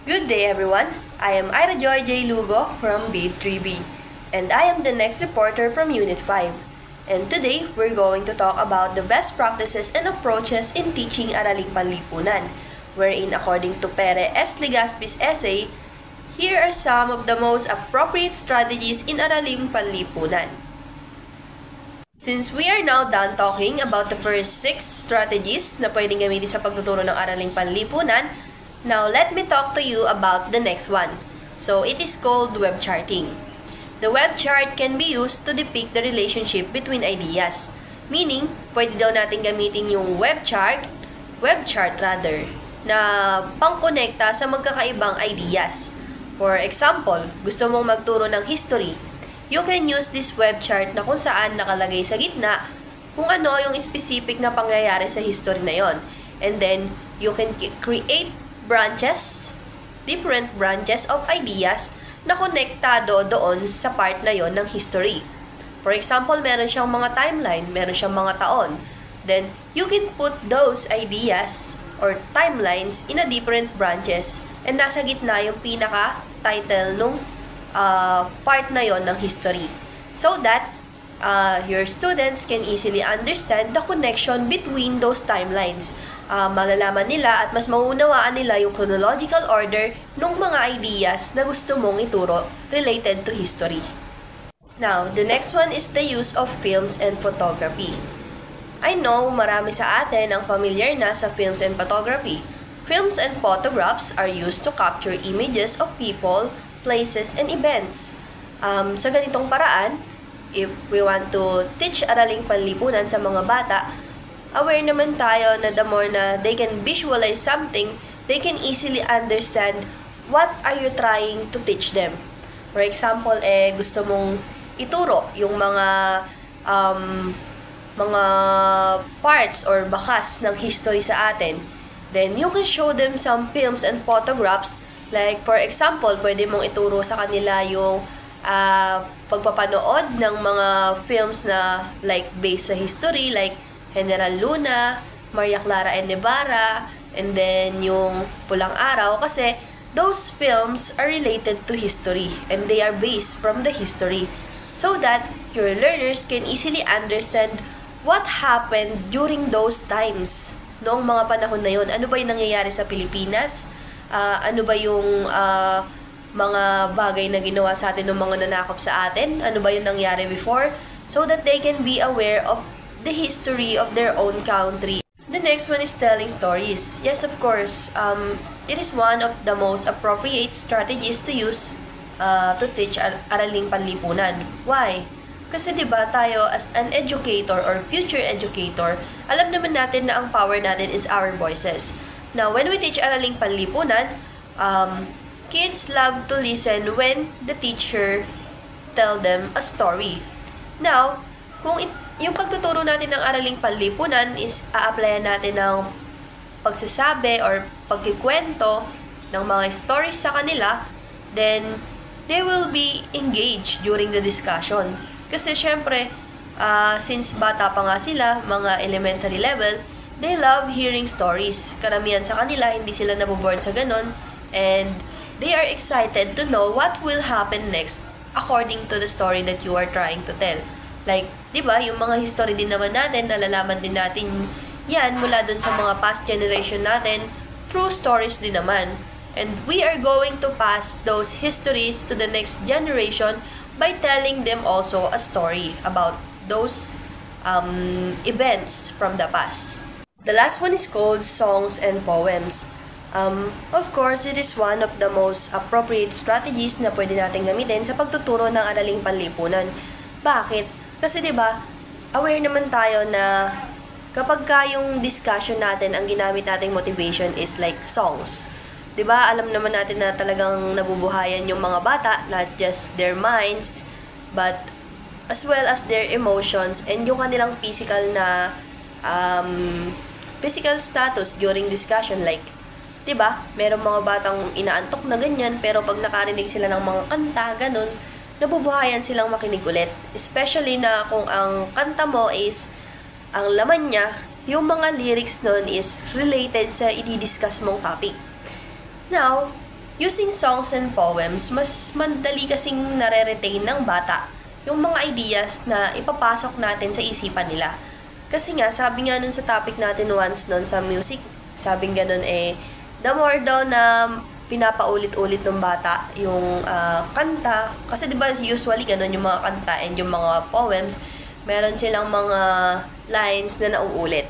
Good day everyone, I am Ira Joy J. Lugo from Bib 3B and I am the next reporter from Unit 5. And today, we're going to talk about the best practices and approaches in teaching Araling Panlipunan, wherein according to Pere S. Legazpi's essay, here are some of the most appropriate strategies in Araling Panlipunan. Since we are now done talking about the first 6 strategies na pwedeng gamitin sa pagtuturo ng Araling Panlipunan, now let me talk to you about the next one. So it is called web charting. The web chart can be used to depict the relationship between ideas. Meaning, pwede daw natin gamitin yung web chart na pangkonekta sa magkakaibang ideas. For example, gusto mong magturo ng history. You can use this web chart na kung saan nakalagay sa gitna kung ano yung specific na pangyayari sa history na yon. And then, you can create different branches of ideas na konektado doon sa part na yon ng history. For example, meron siyang mga timeline, meron siyang mga taon. Then, you can put those ideas or timelines in a different branches and nasa gitna yung pinaka-title nung part na yon ng history. So that your students can easily understand the connection between those timelines. Malalaman nila at mas mauunawaan nila yung chronological order ng mga ideas na gusto mong ituro related to history. Now, the next one is the use of films and photography. I know marami sa atin ang familiar na sa films and photography. Films and photographs are used to capture images of people, places, and events. Sa ganitong paraan, if we want to teach Araling Panlipunan sa mga bata, aware naman tayo na the more na they can visualize something, they can easily understand what are you trying to teach them. For example, gusto mong ituro yung mga parts or bakas ng history sa atin. Then, you can show them some films and photographs. Like, for example, pwede mong ituro sa kanila yung pagpapanood ng mga films na like based sa history, like General Luna, Maria Clara and Ibarra, and then yung Pulang Araw, kasi those films are related to history and they are based from the history so that your learners can easily understand what happened during those times. Noong mga panahon na yun, ano ba yung nangyayari sa Pilipinas? Ano ba yung mga bagay na ginawa sa atin ng mga nanakop sa atin? Ano ba yung nangyari before? So that they can be aware of the history of their own country. The next one is telling stories. Yes, of course, it is one of the most appropriate strategies to use to teach Araling Panlipunan. Why? Kasi diba tayo as an educator or future educator, alam naman natin na ang power natin is our voices. Now, when we teach Araling Panlipunan, kids love to listen when the teacher tell them a story. Now, kung yung pagtuturo natin ng Araling Panlipunan is a-applyan natin ng pagsasabi or pagkikwento ng mga stories sa kanila, then they will be engaged during the discussion. Kasi syempre, since bata pa nga sila, mga elementary level, they love hearing stories. Karamihan sa kanila, hindi sila naboboard sa ganon, and they are excited to know what will happen next according to the story that you are trying to tell. Like, di ba, yung mga history din naman natin, nalalaman din natin yan mula dun sa mga past generation natin, through stories din naman. And we are going to pass those histories to the next generation by telling them also a story about those events from the past. The last one is called songs and poems. Of course, it is one of the most appropriate strategies na pwede natin gamitin sa pagtuturo ng Araling Panlipunan. Bakit? Kasi 'di ba, aware naman tayo na kapag yung discussion natin, ang ginamit nating motivation is like songs. 'Di ba? Alam naman natin na talagang nabubuhayan yung mga bata, not just their minds, but as well as their emotions and yung kanilang physical na physical status during discussion. Like, 'di ba? Merong mga batang inaantok na ganyan, pero pag nakarinig sila ng mga kanta, ganun, nabubuhayan silang makinig ulit. Especially na kung ang kanta mo is, ang laman niya, yung mga lyrics nun is related sa i-discuss mong topic. Now, using songs and poems, mas madali kasing nare-retain ng bata yung mga ideas na ipapasok natin sa isipan nila. Kasi nga, sabi nga nun sa topic natin once nun sa music, sabing ganun the more daw na pinapaulit-ulit ng bata yung kanta, kasi diba usually ganun yung mga kanta and yung mga poems, meron silang mga lines na nauulit.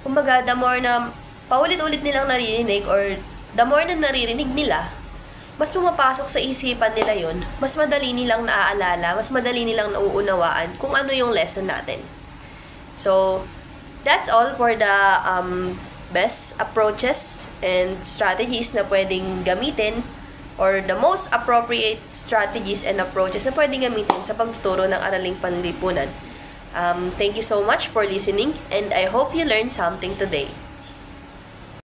Kumbaga, the more na paulit-ulit nilang naririnig or the more na naririnig nila, mas pumapasok sa isipan nila yun, mas madali nilang naaalala, mas madali nilang nauunawaan kung ano yung lesson natin. So, that's all for the best approaches and strategies na pwedeng gamitin or the most appropriate strategies and approaches na pwedeng gamitin sa pagtuturo ng araling panlipunan. Thank you so much for listening and I hope you learned something today.